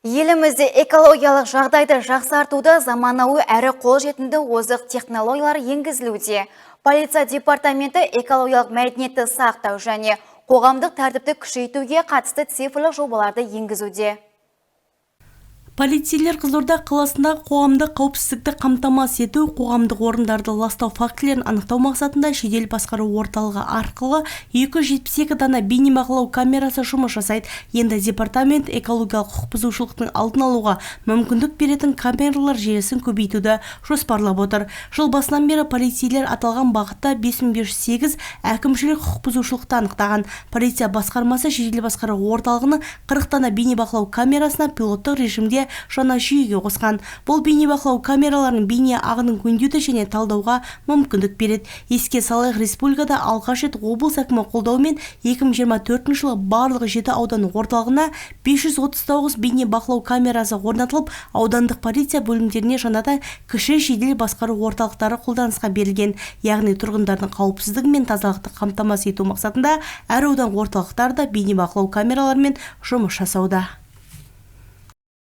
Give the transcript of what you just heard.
Елімізде экологиялық жағдайды жақсартуда заманауи әрі қолжетімді озық технологиялар енгізілуде. Полиция департаменті экологиялық мәдениетті сақтау және қоғамдық тәртіпті күшейтуге қатысты цифрлық жобаларды енгізуде. Полицейлер Қызылорда қаласындағы қоғамдық қауіпсіздікті қамтамасыз ету, қоғамдық орындарды ластау фактілерін анықтау мақсатында жедел басқару орталығы арқылы 272 дана бейнебақылау камерасы жұмыс жасайды. Енді департамент экологиялық құқық бұзушылықтың алдын алуға мүмкіндік беретін камералар желісін көбейтуді жоспарлап отыр. Жыл басынан бері полицейлер аталған бағытта 5508 әкімшілік құқық бұзушылықты анықтаған. Полиция басқармасы жедел басқару орталығының 40 дана бейнебақылау камерасына пилоттық режимде жаңа жүйеге қосқан. Бұл бейнебақылау камераларының бейне ағынын өңдеуді және талдауға мүмкіндік береді. Еске салайық, республикада алғаш рет облыс әкімі қолдауымен 2024 жылы барлық 7 аудан орталығына 539 бейнебақылау камерасы орнатылып, аудандық полиция бөлімдеріне жаңадан кіші жедел басқару орталықтары қолданысқа берілген. Яғни тұрғындардың қауіпсіздігі мен тазалықты қамтамасыз ету мақсатында әр аудан орталықтарда бейнебақылау камераларымен жұмыс жасауда.